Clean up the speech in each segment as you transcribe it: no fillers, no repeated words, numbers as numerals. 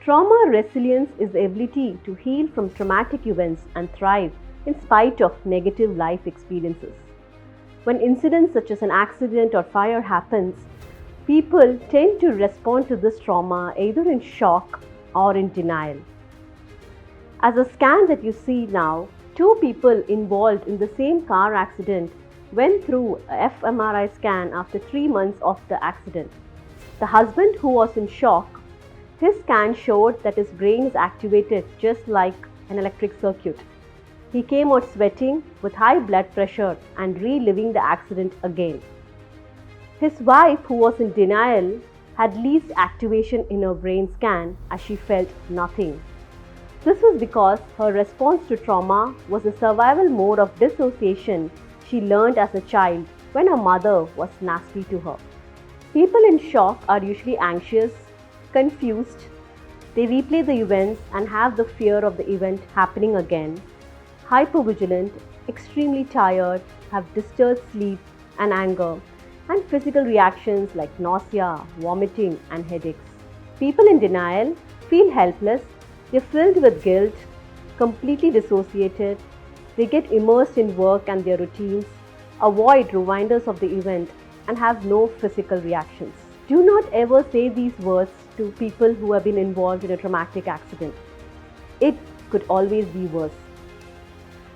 Trauma resilience is the ability to heal from traumatic events and thrive in spite of negative life experiences. When incidents such as an accident or fire happens, people tend to respond to this trauma either in shock or in denial. As a scan that you see now, two people involved in the same car accident went through a fMRI scan after 3 months of the accident. The husband, who was in shock, his scan showed that his brain is activated just like an electric circuit. He came out sweating with high blood pressure and reliving the accident again. His wife, who was in denial, had least activation in her brain scan as she felt nothing. This was because her response to trauma was a survival mode of dissociation she learned as a child when her mother was nasty to her. People in shock are usually anxious, confused, they replay the events and have the fear of the event happening again, hypervigilant, extremely tired, have disturbed sleep and anger, and physical reactions like nausea, vomiting, and headaches. People in denial feel helpless, they're filled with guilt, completely dissociated, they get immersed in work and their routines, avoid reminders of the event, and have no physical reactions. Do not ever say these words to people who have been involved in a traumatic accident. It could always be worse.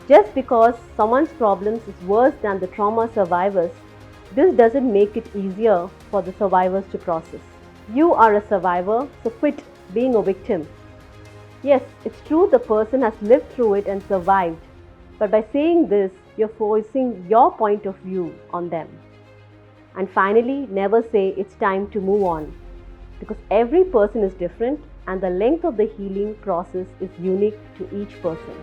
Just because someone's problems is worse than the trauma survivors, this doesn't make it easier for the survivors to process. You are a survivor, so quit being a victim. Yes, it's true the person has lived through it and survived, but by saying this, you're forcing your point of view on them. And finally, never say it's time to move on, because every person is different and the length of the healing process is unique to each person.